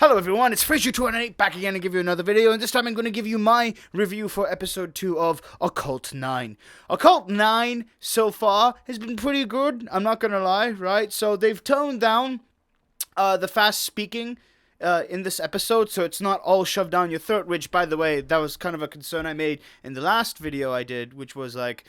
Hello everyone, it's Fridge228 back again to give you another video, and this time I'm going to give you my review for episode 2 of Occult 9. Occult 9 so far has been pretty good, I'm not going to lie, right? So they've toned down the fast speaking in this episode, so it's not all shoved down your throat, which, by the way, that was kind of a concern I made in the last video I did, which was like,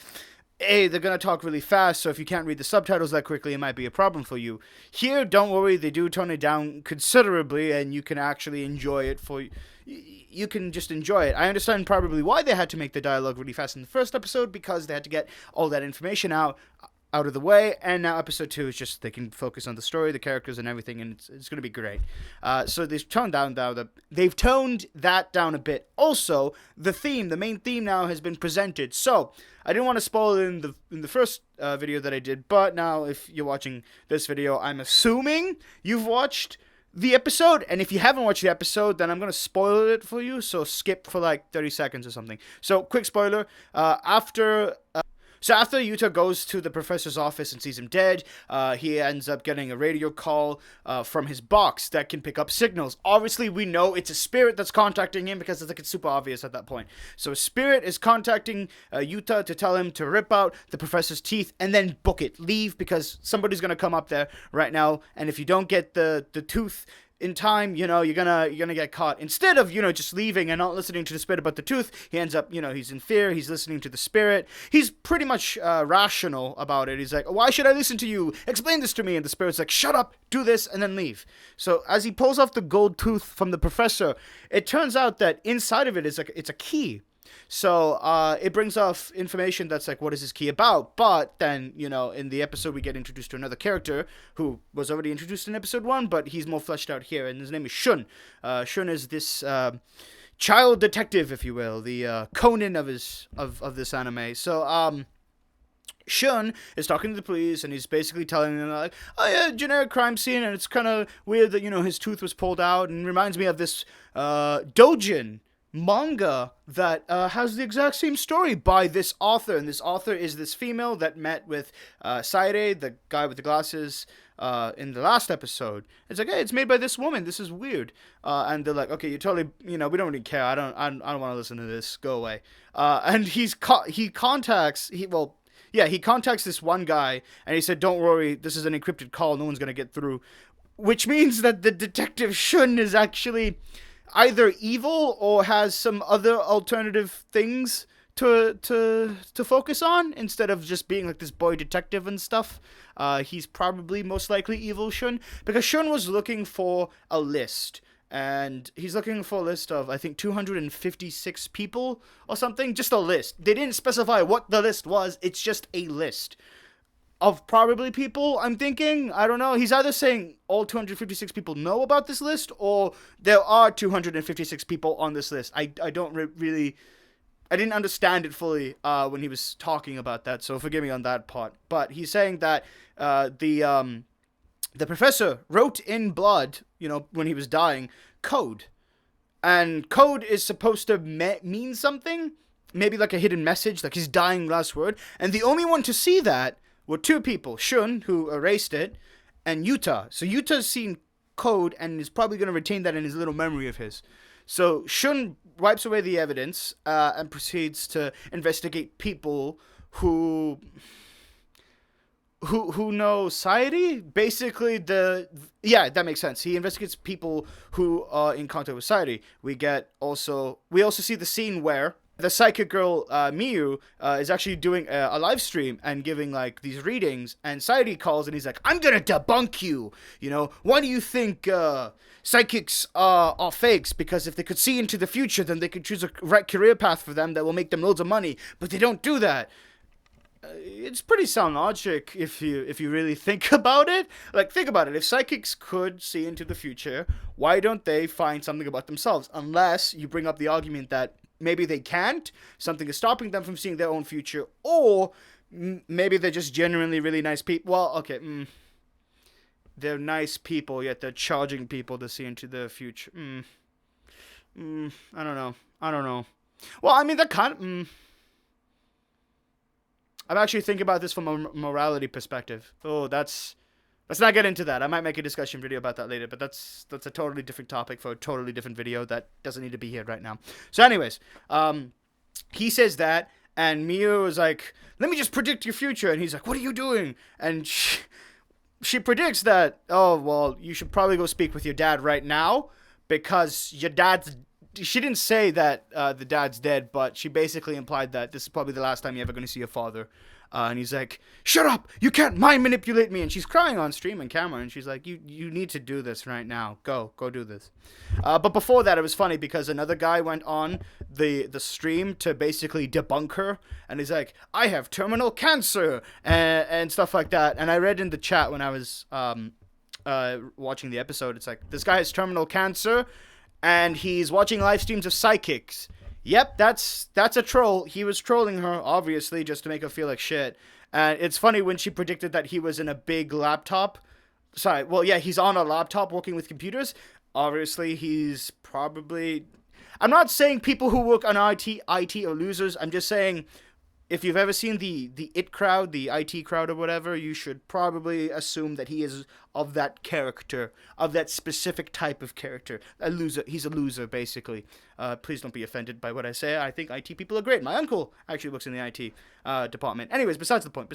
hey, they're going to talk really fast, so if you can't read the subtitles that quickly, it might be a problem for you. Here, don't worry, they do tone it down considerably, and you can actually enjoy it you can just enjoy it. I understand probably why they had to make the dialogue really fast in the first episode, because they had to get all that information out of the way, and now episode 2 is just they can focus on the story, the characters, and everything, and it's going to be great. So they've toned that down a bit. Also, the main theme now has been presented. So I didn't want to spoil it in the first video that I did, but now if you're watching this video, I'm assuming you've watched the episode, and if you haven't watched the episode, then I'm going to spoil it for you, so skip for like 30 seconds or something. So, quick spoiler, after Yuta goes to the professor's office and sees him dead, he ends up getting a radio call from his box that can pick up signals. Obviously, we know it's a spirit that's contacting him because it's super obvious at that point. So a spirit is contacting Yuta to tell him to rip out the professor's teeth and then book it. Leave, because somebody's going to come up there right now, and if you don't get the tooth in time, you're gonna get caught. Instead of, just leaving and not listening to the spirit about the tooth, he ends up, he's in fear, he's listening to the spirit. He's pretty much rational about it. He's like, why should I listen to you? Explain this to me. And the spirit's like, shut up, do this, and then leave. So as he pulls off the gold tooth from the professor, it turns out that inside of it is it's a key. So it brings off information that's like, what is this key about? But then, in the episode, we get introduced to another character who was already introduced in episode 1, but he's more fleshed out here, and his name is Shun. Shun is this child detective, if you will, the Conan of this anime. So Shun is talking to the police, and he's basically telling them, like, oh yeah, generic crime scene, and it's kind of weird that, his tooth was pulled out, and reminds me of this doujin manga that has the exact same story by this author, and this author is this female that met with Saire, the guy with the glasses, in the last episode. It's like, hey, it's made by this woman, this is weird, and they're like, okay, you totally, we don't really care, I don't want to listen to this, go away. And he contacts this one guy, and he said, don't worry, this is an encrypted call, no one's gonna get through, which means that the detective Shun is actually either evil or has some other alternative things to focus on instead of just being like this boy detective and stuff. He's probably most likely evil Shun, because Shun was looking for a list, and he's looking for a list of, I think, 256 people or something. Just a list. They didn't specify what the list was. It's just a list of probably people, I'm thinking. I don't know. He's either saying all 256 people know about this list, or there are 256 people on this list. I don't really... I didn't understand it fully when he was talking about that, so forgive me on that part. But he's saying that the professor wrote in blood, when he was dying, code. And code is supposed to mean something. Maybe like a hidden message, like his dying last word. And the only one to see that were two people, Shun, who erased it, and Yuta. So Yuta's seen code and is probably going to retain that in his little memory of his. So Shun wipes away the evidence and proceeds to investigate people who know Sairi. Basically, that makes sense. He investigates people who are in contact with Sairi. We also see the scene where the psychic girl, Miyu, is actually doing a live stream and giving, like, these readings, and Sairi calls, and he's like, I'm gonna debunk you, why do you think, psychics are fakes? Because if they could see into the future, then they could choose a right career path for them that will make them loads of money, but they don't do that. It's pretty sound logic if you really think about it. Like, think about it. If psychics could see into the future, why don't they find something about themselves? Unless you bring up the argument that maybe they can't, something is stopping them from seeing their own future, or maybe they're just genuinely really nice people. Well, okay, they're nice people, yet they're charging people to see into the future. I don't know. Well, I mean, that kind of... I'm actually thinking about this from a morality perspective. Oh, that's Let's not get into that. I might make a discussion video about that later, but that's a totally different topic for a totally different video that doesn't need to be here right now. So anyways, he says that, and Miu is like, let me just predict your future. And he's like, what are you doing? And she predicts that, oh, well, you should probably go speak with your dad right now, because your dad's... She didn't say that the dad's dead, but she basically implied that this is probably the last time you're ever going to see your father. And he's like, shut up! You can't mind manipulate me! And she's crying on stream and camera, and she's like, you need to do this right now. Go do this. But before that, it was funny because another guy went on the stream to basically debunk her, and he's like, I have terminal cancer! And stuff like that. And I read in the chat when I was watching the episode, it's like, this guy has terminal cancer, and he's watching live streams of psychics. Yep, that's a troll. He was trolling her, obviously, just to make her feel like shit. And it's funny when she predicted that he was in a big laptop. Sorry, well, yeah, he's on a laptop working with computers. Obviously, he's probably... I'm not saying people who work on IT are losers. I'm just saying, if you've ever seen the IT crowd, the IT crowd or whatever, you should probably assume that he is of that character, of that specific type of character. A loser. He's a loser, basically. Please don't be offended by what I say. I think IT people are great. My uncle actually works in the IT department. Anyways, besides the point.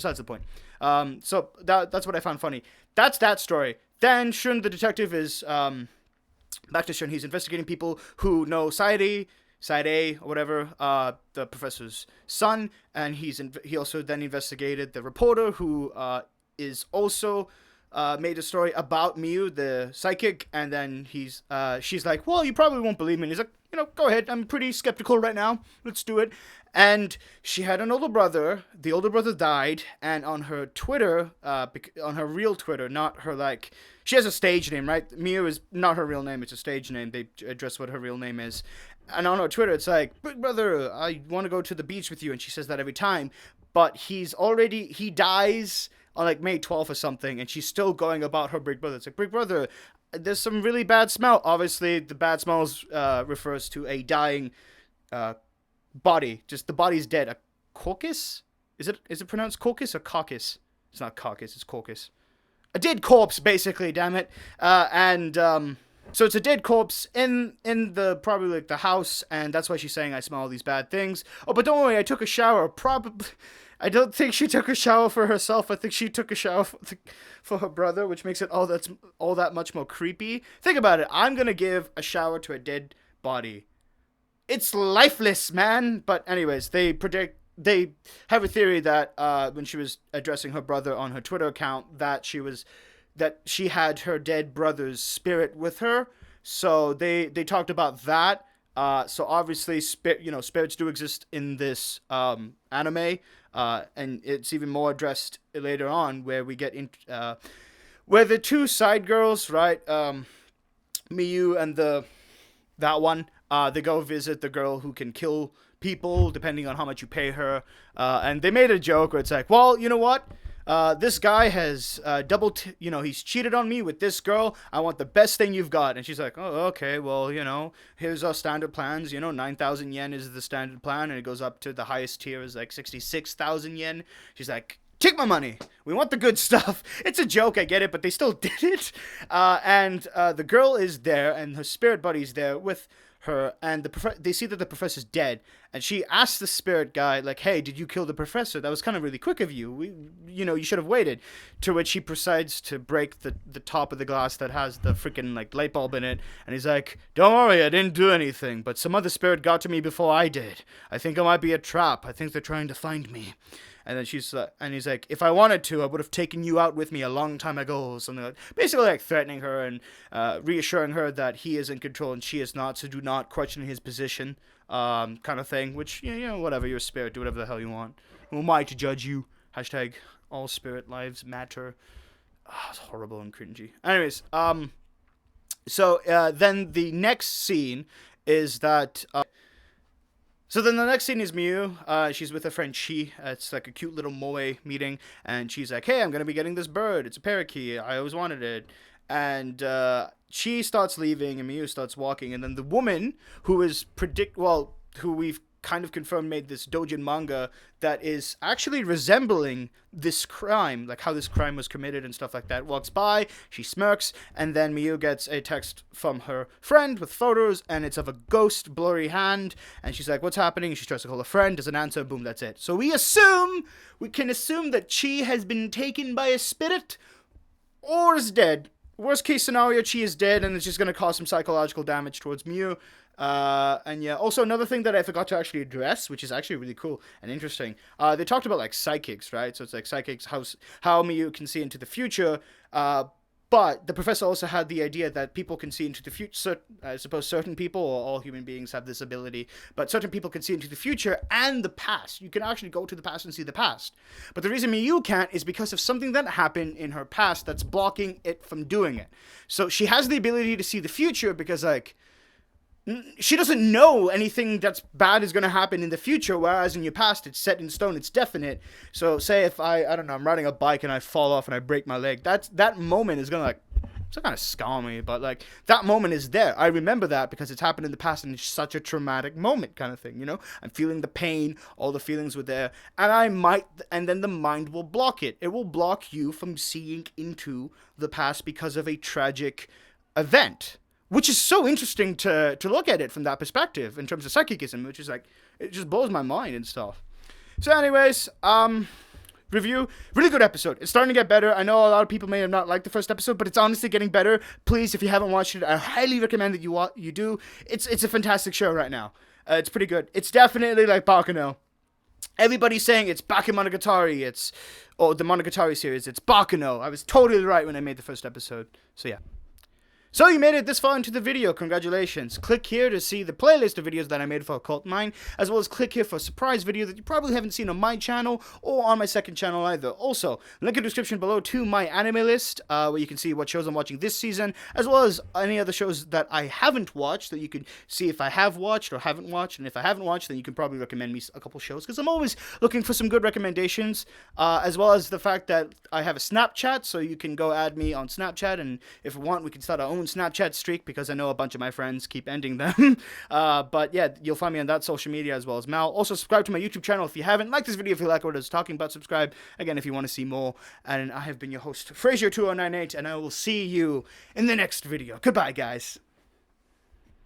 So that's what I found funny. That's that story. Then Shun, the detective, is back to Shun. He's investigating people who know Side A or whatever, the professor's son, and he also then investigated the reporter who is also made a story about Miu, the psychic, and then she's like, well, you probably won't believe me. And he's like, go ahead. I'm pretty skeptical right now. Let's do it. And she had an older brother. The older brother died, and on her Twitter, on her real Twitter, not her she has a stage name, right? Miu is not her real name. It's a stage name. They address what her real name is. And on her Twitter, it's like, big brother, I want to go to the beach with you. And she says that every time. But he dies on May 12th or something. And she's still going about her big brother. It's like, big brother, there's some really bad smell. Obviously, the bad smells refers to a dying body. Just the body's dead. A corpus? Is it pronounced corpus or caucus? It's not caucus, it's corpus. A dead corpse, basically, damn it. So it's a dead corpse in the probably the house, and that's why she's saying I smell all these bad things. Oh, but don't worry, I took a shower. Probably, I don't think she took a shower for herself. I think she took a shower for her brother, which makes it all that much more creepy. Think about it. I'm gonna give a shower to a dead body. It's lifeless, man. But anyways, they have a theory that when she was addressing her brother on her Twitter account, that she had her dead brother's spirit with her. So they talked about that. So obviously, spirits do exist in this anime, and it's even more addressed later on, where we get in, where the two side girls, right, Miyu and that one, they go visit the girl who can kill people depending on how much you pay her, and they made a joke where it's like, well, you know what? This guy has he's cheated on me with this girl. I want the best thing you've got. And she's like, oh, okay, well, here's our standard plans. 9,000 yen is the standard plan, and it goes up to the highest tier is 66,000 yen. She's like, take my money. We want the good stuff. It's a joke, I get it, but they still did it. And the girl is there, and her spirit buddy's there with her, and they see that the professor's dead, and she asks the spirit guy, hey, did you kill the professor? That was kind of really quick of you. You should have waited. To which he proceeds to break the top of the glass that has the freaking light bulb in it, and he's like, don't worry, I didn't do anything, but some other spirit got to me before I did. I think it might be a trap. I think they're trying to find me. And then he's like, if I wanted to, I would have taken you out with me a long time ago, or something basically threatening her and reassuring her that he is in control and she is not, so do not question his position, kind of thing, which, whatever, you're a spirit, do whatever the hell you want. Who am I to judge you? Hashtag all spirit lives matter. It's horrible and cringy. Anyways, so then the next scene is that... So then the next scene is Miu. She's with her friend Chi. It's a cute little moe meeting. And she's like, hey, I'm going to be getting this bird. It's a parakeet. I always wanted it. And Chi starts leaving and Miu starts walking. And then the woman who is who we've kind of confirmed made this doujin manga that is actually resembling this crime, like how this crime was committed and stuff like that. Walks by, she smirks, and then Miyu gets a text from her friend with photos, and it's of a ghost, blurry hand, and she's like, what's happening? She tries to call a friend, doesn't answer, boom, that's it. So we can assume that Chi has been taken by a spirit, or is dead. Worst case scenario, Chi is dead, and it's just going to cause some psychological damage towards Miyu. And yeah, also another thing that I forgot to actually address, which is actually really cool and interesting. They talked about like psychics, right? So it's like psychics, how Miyu can see into the future. But the professor also had the idea that people can see into the future. I suppose certain people, or all human beings, have this ability, but certain people can see into the future and the past. You can actually go to the past and see the past. But the reason Miyu can't is because of something that happened in her past that's blocking it from doing it. So she has the ability to see the future because, like, she doesn't know anything that's bad is going to happen in the future, whereas in your past, it's set in stone, it's definite. So say if I don't know, I'm riding a bike and I fall off and I break my leg, that moment is going to, like, it's kind of scar me, but, like, that moment is there. I remember that because it's happened in the past and it's such a traumatic moment kind of thing, you know? I'm feeling the pain, all the feelings were there, and then the mind will block it. It will block you from seeing into the past because of a tragic event. Which is so interesting to look at it from that perspective in terms of psychicism, which is like, it just blows my mind and stuff. So anyways, review, really good episode. It's starting to get better. I know a lot of people may have not liked the first episode, but it's honestly getting better. Please, if you haven't watched it, I highly recommend that you do. It's a fantastic show right now. It's pretty good. It's definitely like Baccano. Everybody's saying it's Bakemonogatari, or the Monogatari series. It's Baccano. I was totally right when I made the first episode. So yeah. So you made it this far into the video, congratulations. Click here to see the playlist of videos that I made for Occult 9, as well as click here for a surprise video that you probably haven't seen on my channel or on my second channel either. Also, link in the description below to my anime list, where you can see what shows I'm watching this season, as well as any other shows that I haven't watched, that you can see if I have watched or haven't watched, and if I haven't watched, then you can probably recommend me a couple shows, because I'm always looking for some good recommendations, as well as the fact that I have a Snapchat, so you can go add me on Snapchat, and if you want, we can start our own Snapchat streak, because I know a bunch of my friends keep ending them. But yeah, you'll find me on that social media as well as Mal. Also, subscribe to my YouTube channel if you haven't. Like this video if you like what I was talking about. Subscribe again if you want to see more. And I have been your host, Frazier2098, and I will see you in the next video. Goodbye, guys.